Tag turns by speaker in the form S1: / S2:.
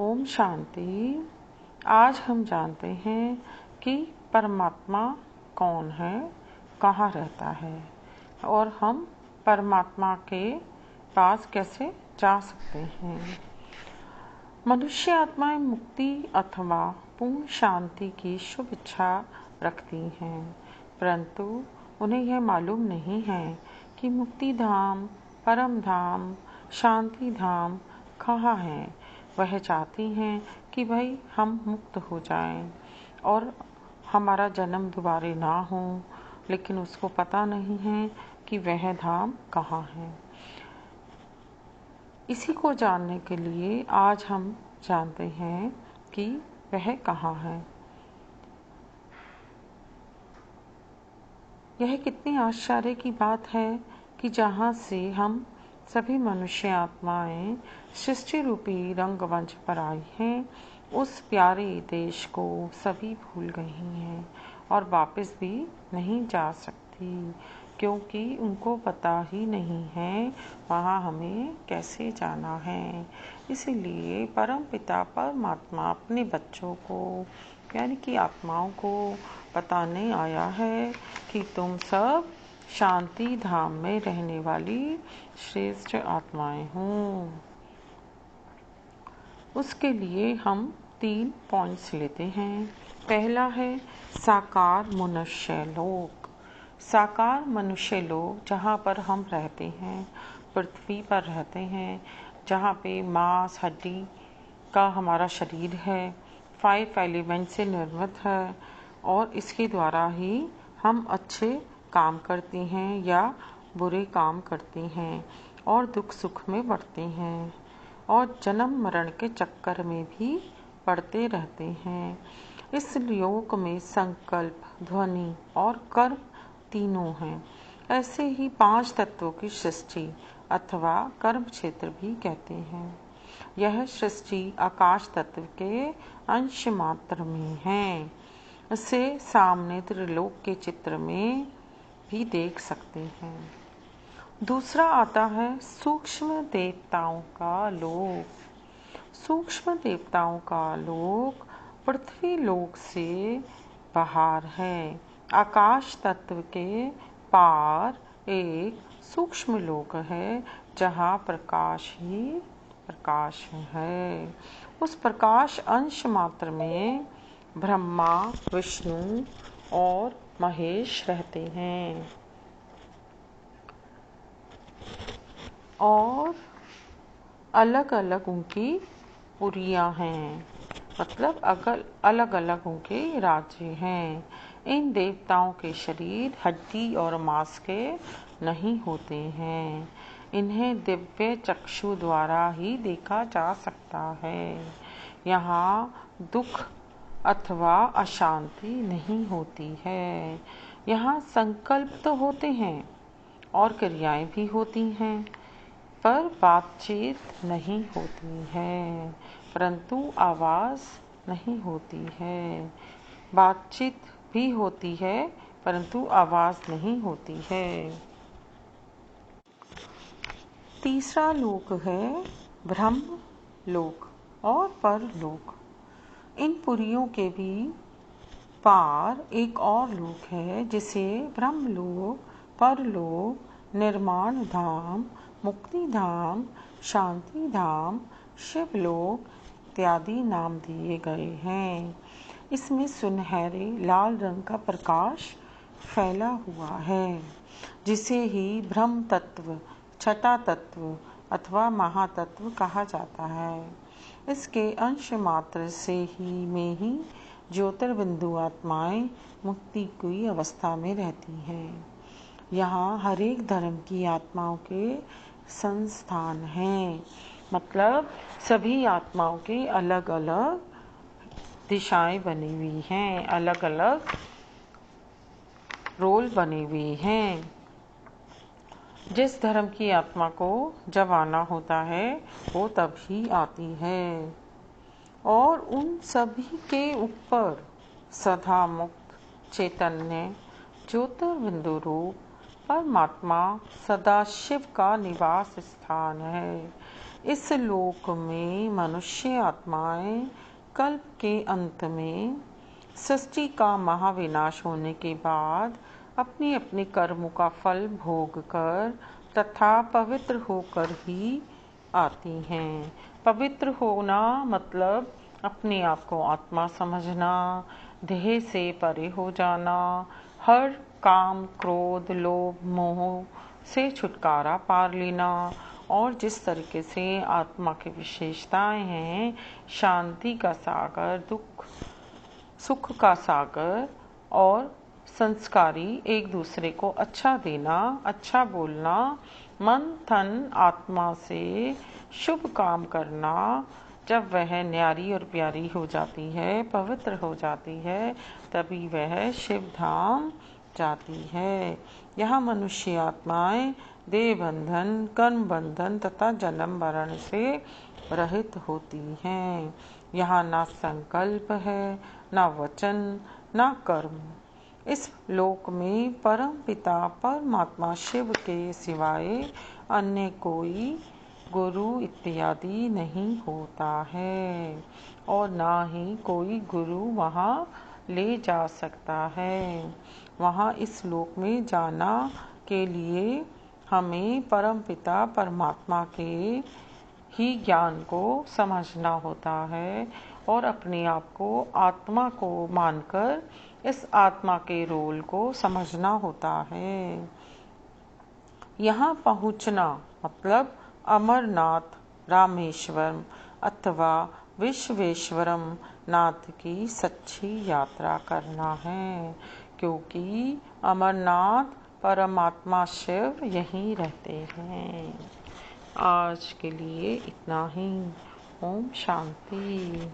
S1: ओम शांति। आज हम जानते हैं कि परमात्मा कौन है, कहाँ रहता है और हम परमात्मा के पास कैसे जा सकते हैं। मनुष्य आत्माएं मुक्ति अथवा पूर्ण शांति की शुभ इच्छा रखती हैं, परंतु उन्हें यह मालूम नहीं है कि मुक्ति धाम, परम धाम, शांति धाम कहाँ है। वह चाहती हैं कि भाई हम मुक्त हो जाएं और हमारा जन्म दोबारा ना हो, लेकिन उसको पता नहीं है कि वह धाम कहाँ है। इसी को जानने के लिए आज हम जानते हैं कि वह कहाँ है। यह कितनी आश्चर्य की बात है कि जहाँ से हम सभी मनुष्य आत्माएं सृष्टि रूपी रंगमंच पर आई हैं, उस प्यारे देश को सभी भूल गई हैं और वापस भी नहीं जा सकती, क्योंकि उनको पता ही नहीं है वहाँ हमें कैसे जाना है। इसीलिए परम पिता परमात्मा अपने बच्चों को यानी कि आत्माओं को बताने आया है कि तुम सब शांति धाम में रहने वाली श्रेष्ठ आत्माएं हो। उसके लिए हम 3 पॉइंट्स लेते हैं। पहला है साकार मनुष्य लोक। साकार मनुष्य लोक जहाँ पर हम रहते हैं, पृथ्वी पर रहते हैं, जहाँ पे मांस हड्डी का हमारा शरीर है, 5 एलिमेंट से निर्मित है और इसके द्वारा ही हम अच्छे काम करते हैं या बुरे काम करते हैं और दुख सुख में बढ़ते हैं और जन्म मरण के चक्कर में भी पड़ते रहते हैं। इस लोक में संकल्प, ध्वनि और कर्म तीनों हैं। ऐसे ही 5 तत्वों की सृष्टि अथवा कर्म क्षेत्र भी कहते हैं। यह सृष्टि आकाश तत्व के अंश मात्र में है। इसे सामने त्रिलोक के चित्र में भी देख सकते हैं। दूसरा आता है सूक्ष्म देवताओं का लोक। सूक्ष्म देवताओं का लोक पृथ्वी लोक से बाहर है। आकाश तत्व के पार एक सूक्ष्म लोक है जहाँ प्रकाश ही प्रकाश है। उस प्रकाश अंश मात्र में ब्रह्मा, विष्णु और महेश रहते हैं और अलग अलग उनकी पुरियां हैं, मतलब अलग अलग उनके राज्य हैं। इन देवताओं के शरीर हड्डी और मांस के नहीं होते हैं। इन्हें दिव्य चक्षु द्वारा ही देखा जा सकता है। यहाँ दुख अथवा अशांति नहीं होती है। यहाँ संकल्प तो होते हैं और क्रियाएं भी होती हैं, पर बातचीत नहीं होती है, परंतु आवाज़ नहीं होती है। बातचीत भी होती है परंतु आवाज़ नहीं होती है। तीसरा लोक है ब्रह्म लोक और परलोक। इन पुरियों के भी पार एक और लोक है जिसे ब्रह्मलोक, परलोक, निर्माण धाम, मुक्ति धाम, शांति धाम, शिवलोक इत्यादि नाम दिए गए हैं। इसमें सुनहरे लाल रंग का प्रकाश फैला हुआ है, जिसे ही ब्रह्म तत्व, छठा तत्व अथवा महातत्व कहा जाता है। इसके अंश मात्र से ही में ही ज्योतिर्बिंदु आत्माएं मुक्ति की अवस्था में रहती हैं। यहाँ हर एक धर्म की आत्माओं के संस्थान हैं, मतलब सभी आत्माओं के अलग अलग दिशाएं बनी हुई हैं, अलग अलग रोल बने हुए हैं। जिस धर्म की आत्मा को जब आना होता है वो तब ही आती है और उन सभी के ऊपर सदा मुक्त चैतन्य ज्योतिर्बिंदु रूप परमात्मा सदाशिव का निवास स्थान है। इस लोक में मनुष्य आत्माएं कल्प के अंत में सृष्टि का महाविनाश होने के बाद अपने अपने कर्मों का फल भोग कर तथा पवित्र होकर ही आती हैं। पवित्र होना मतलब अपने आप को आत्मा समझना, देह से परे हो जाना, हर काम, क्रोध, लोभ, मोह से छुटकारा पा लेना और जिस तरीके से आत्मा की विशेषताएं हैं, शांति का सागर, दुख सुख का सागर और संस्कारी, एक दूसरे को अच्छा देना, अच्छा बोलना, मन तन आत्मा से शुभ काम करना, जब वह न्यारी और प्यारी हो जाती है, पवित्र हो जाती है, तभी वह शिव धाम जाती है। यह मनुष्य आत्माएं देह बंधन, कर्म बंधन तथा जन्म मरण से रहित होती हैं। यहाँ ना संकल्प है, ना वचन, ना कर्म। इस लोक में परम पिता परमात्मा शिव के सिवाय अन्य कोई गुरु इत्यादि नहीं होता है और ना ही कोई गुरु वहाँ ले जा सकता है। वहाँ इस लोक में जाना के लिए हमें परम पिता परमात्मा के ही ज्ञान को समझना होता है और अपने आप को आत्मा को मानकर इस आत्मा के रोल को समझना होता है। यहाँ पहुँचना मतलब अमरनाथ, रामेश्वरम अथवा विश्वेश्वरम नाथ की सच्ची यात्रा करना है, क्योंकि अमरनाथ परमात्मा शिव यहीं रहते हैं। आज के लिए इतना ही। ओम शांति।